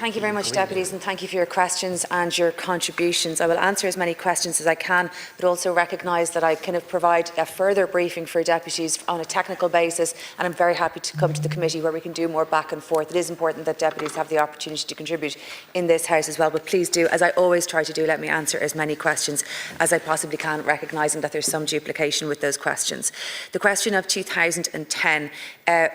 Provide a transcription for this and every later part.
Thank you very much, Deputies, and thank you for your questions and your contributions. I will answer as many questions as I can, but also recognise that I can provide a further briefing for Deputies on a technical basis, and I'm very happy to come to the committee where we can do more back and forth. It is important that Deputies have the opportunity to contribute in this House as well, but please do, as I always try to do, let me answer as many questions as I possibly can, recognising that there's some duplication with those questions. The question of 2010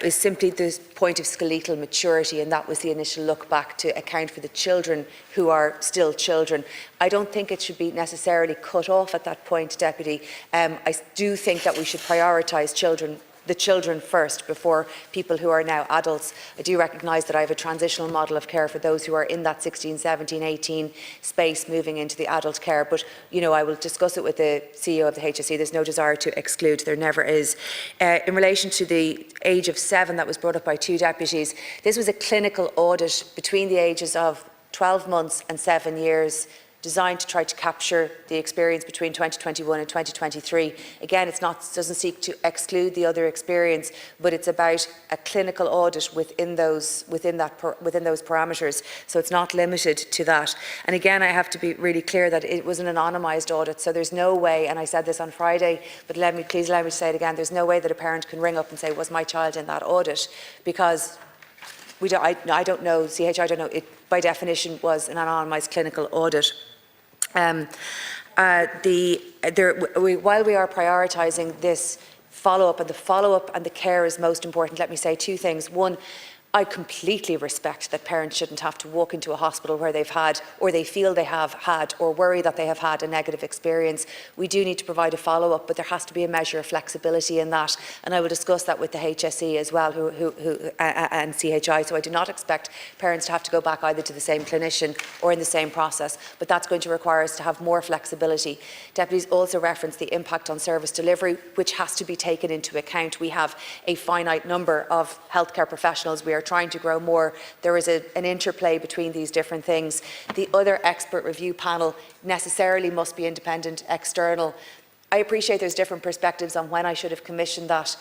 is simply the point of skeletal maturity, and that was the initial look back to account for the children who are still children. I don't think it should be necessarily cut off at that point, Deputy. I do think that we should prioritise the children first before people who are now adults. I do recognise that I have a transitional model of care for those who are in that 16, 17, 18 space moving into the adult care, but I will discuss it with the CEO of the HSE. There's no desire to exclude, there never is. In relation to the age of 7 that was brought up by 2 deputies, this was a clinical audit between the ages of 12 months and 7 years, designed to try to capture the experience between 2021 and 2023. Again, doesn't seek to exclude the other experience, but it's about a clinical audit within those parameters. So it's not limited to that. And again, I have to be really clear that it was an anonymised audit. So there's no way, and I said this on Friday, but please allow me to say it again. There's no way that a parent can ring up and say, "Was my child in that audit?" Because I don't know. CHI don't know. It by definition was an anonymised clinical audit. While we are prioritising this follow-up, and the follow-up and the care is most important, let me say 2 things. One, I completely respect that parents shouldn't have to walk into a hospital where they've had, or they feel they have had, or worry that they have had a negative experience. We do need to provide a follow-up, but there has to be a measure of flexibility in that, and I will discuss that with the HSE as well and CHI. So I do not expect parents to have to go back either to the same clinician or in the same process, but that's going to require us to have more flexibility. Deputies also referenced the impact on service delivery, which has to be taken into account. We have a finite number of healthcare professionals. We are trying to grow more. There is an interplay between these different things. The other expert review panel necessarily must be independent, external. I appreciate there's different perspectives on when I should have commissioned that,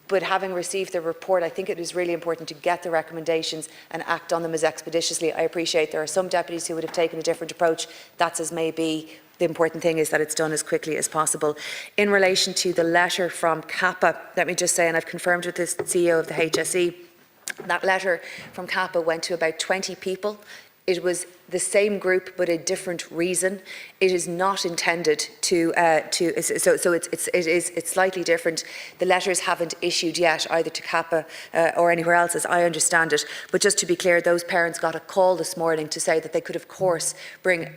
but having received the report, I think it is really important to get the recommendations and act on them as expeditiously. I appreciate there are some deputies who would have taken a different approach. That's as may be. The important thing is that it's done as quickly as possible. In relation to the letter from Cappagh, let me just say, and I've confirmed with the CEO of the HSE, that letter from Cappagh went to about 20 people. It was the same group but a different reason. It is not intended it's slightly different. The letters haven't issued yet either to Cappagh or anywhere else, as I understand it. But just to be clear, those parents got a call this morning to say that they could of course bring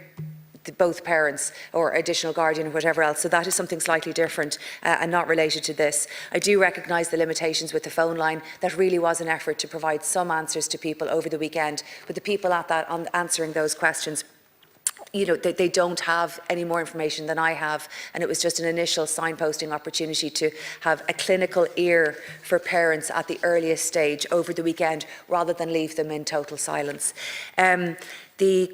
both parents or additional guardian or whatever else. So that is something slightly different and not related to this. I do recognise the limitations with the phone line. That really was an effort to provide some answers to people over the weekend. But the people at that on answering those questions, they don't have any more information than I have, and it was just an initial signposting opportunity to have a clinical ear for parents at the earliest stage over the weekend rather than leave them in total silence. The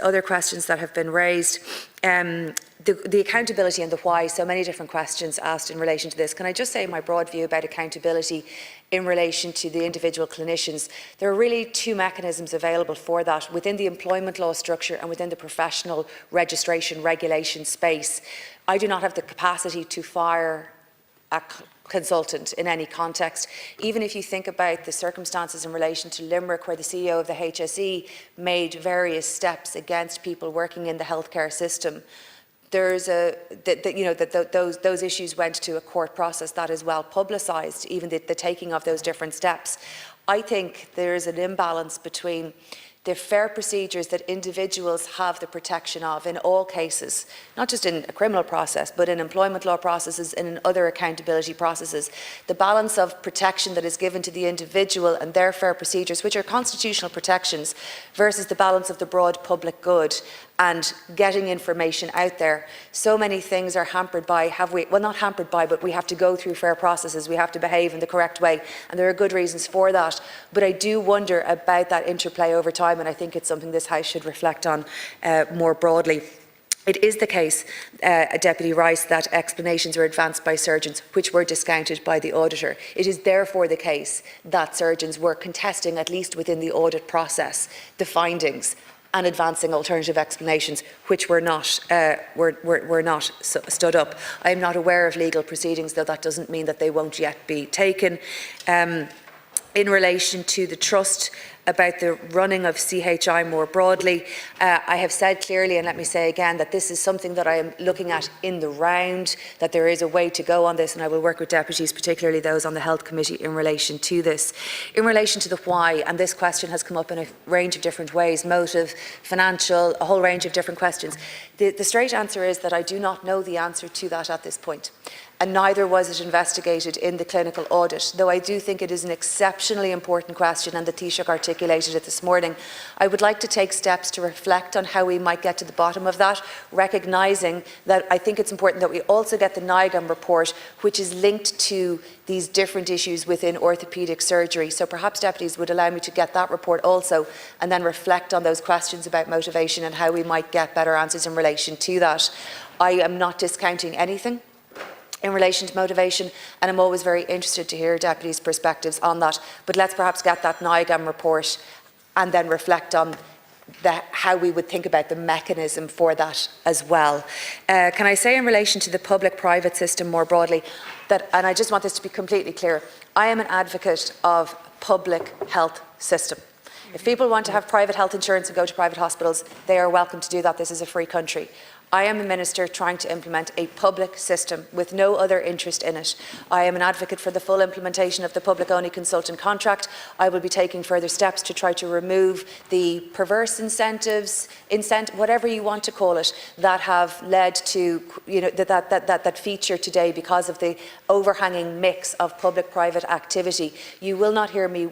other questions that have been raised, the accountability and the why, so many different questions asked in relation to this. Can I just say my broad view about accountability in relation to the individual clinicians? There are really 2 mechanisms available for that within the employment law structure and within the professional registration regulation space. I do not have the capacity to fire a consultant in any context. Even if you think about the circumstances in relation to Limerick, where the CEO of the HSE made various steps against people working in the healthcare system, there's those issues went to a court process that is well publicised, even the taking of those different steps. I think there is an imbalance between the fair procedures that individuals have the protection of in all cases, not just in a criminal process, but in employment law processes and in other accountability processes. The balance of protection that is given to the individual and their fair procedures, which are constitutional protections, versus the balance of the broad public good and getting information out there. So many things are hampered by, not hampered by, but we have to go through fair processes, we have to behave in the correct way, and there are good reasons for that. But I do wonder about that interplay over time, and I think it's something this House should reflect on more broadly. It is the case, Deputy Rice, that explanations were advanced by surgeons which were discounted by the auditor. It is therefore the case that surgeons were contesting, at least within the audit process, the findings and advancing alternative explanations which were not stood up. I am not aware of legal proceedings, though that doesn't mean that they won't yet be taken. In relation to the trust about the running of CHI more broadly, I have said clearly, and let me say again, that this is something that I am looking at in the round, that there is a way to go on this, and I will work with deputies, particularly those on the Health Committee, in relation to this. In relation to the why, and this question has come up in a range of different ways, motive, financial, a whole range of different questions. The straight answer is that I do not know the answer to that at this point. And neither was it investigated in the clinical audit, though I do think it is an exceptionally important question, and the Taoiseach articulated it this morning. I would like to take steps to reflect on how we might get to the bottom of that, recognising that I think it's important that we also get the NIGAM report, which is linked to these different issues within orthopaedic surgery. So perhaps deputies would allow me to get that report also, and then reflect on those questions about motivation and how we might get better answers in relation to that. I am not discounting anything in relation to motivation, and I'm always very interested to hear deputies' perspectives on that. But let's perhaps get that NIGAM report and then reflect on how we would think about the mechanism for that as well. Can I say in relation to the public-private system more broadly, that, and I just want this to be completely clear, I am an advocate of public health system. If people want to have private health insurance and go to private hospitals, they are welcome to do that. This is a free country. I am a minister trying to implement a public system with no other interest in it. I am an advocate for the full implementation of the public-only consultant contract. I will be taking further steps to try to remove the perverse incentives, whatever you want to call it, that have led to, that feature today because of the overhanging mix of public-private activity. You will not hear me,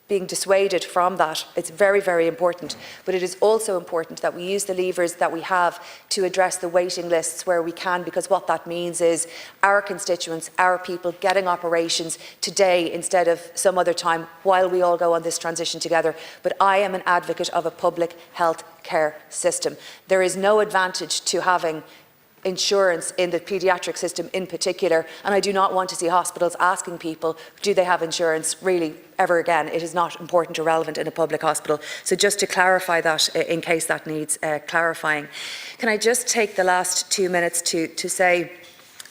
being dissuaded from that. It's very, very important. But it is also important that we use the levers that we have to address the waiting lists where we can, because what that means is our constituents, our people getting operations today instead of some other time while we all go on this transition together. But I am an advocate of a public health care system. There is no advantage to having insurance in the paediatric system in particular, and I do not want to see hospitals asking people, do they have insurance really ever again. It is not important or relevant in a public hospital. So just to clarify that, in case that needs clarifying. Can I just take the last 2 minutes to say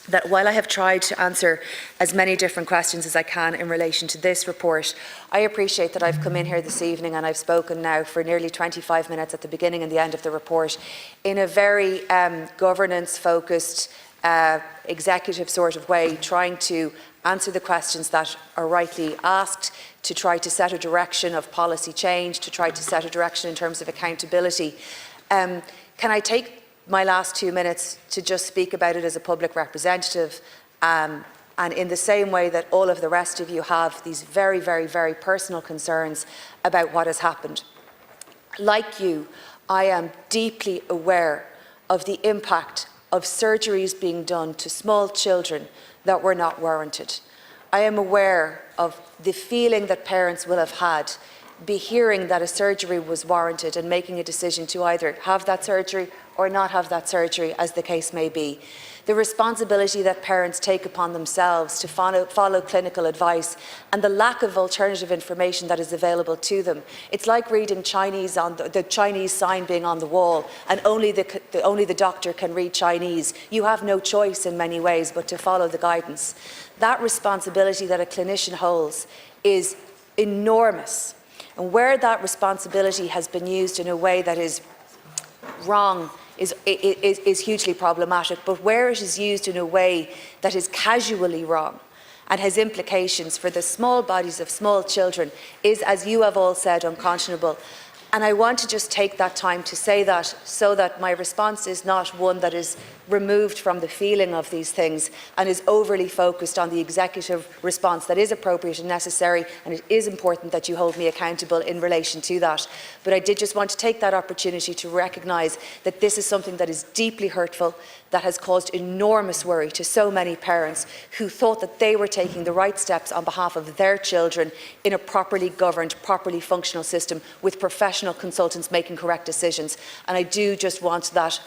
that while I have tried to answer as many different questions as I can in relation to this report, I appreciate that I've come in here this evening and I've spoken now for nearly 25 minutes at the beginning and the end of the report in a very governance-focused, executive sort of way, trying to answer the questions that are rightly asked, to try to set a direction of policy change, to try to set a direction in terms of accountability. Can I take my last 2 minutes to just speak about it as a public representative, and in the same way that all of the rest of you have these very, very, very personal concerns about what has happened. Like you, I am deeply aware of the impact of surgeries being done to small children that were not warranted. I am aware of the feeling that parents will have had be hearing that a surgery was warranted and making a decision to either have that surgery or not have that surgery, as the case may be. The responsibility that parents take upon themselves to follow clinical advice, and the lack of alternative information that is available to them. It's like reading Chinese on the Chinese sign being on the wall, and only the doctor can read Chinese. You have no choice in many ways but to follow the guidance. That responsibility that a clinician holds is enormous. And where that responsibility has been used in a way that is wrong is hugely problematic, but where it is used in a way that is casually wrong and has implications for the small bodies of small children is, as you have all said, unconscionable. And I want to just take that time to say that, so that my response is not one that is removed from the feeling of these things and is overly focused on the executive response that is appropriate and necessary, and it is important that you hold me accountable in relation to that. But I did just want to take that opportunity to recognise that this is something that is deeply hurtful, that has caused enormous worry to so many parents who thought that they were taking the right steps on behalf of their children in a properly governed, properly functional system with professional consultants making correct decisions. And I do just want that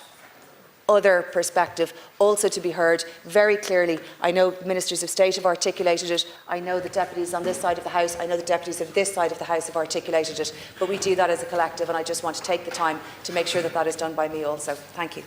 other perspective also to be heard very clearly. I know Ministers of State have articulated it, I know the deputies on this side of the House, I know the deputies of this side of the House have articulated it, but we do that as a collective, and I just want to take the time to make sure that that is done by me also. Thank you.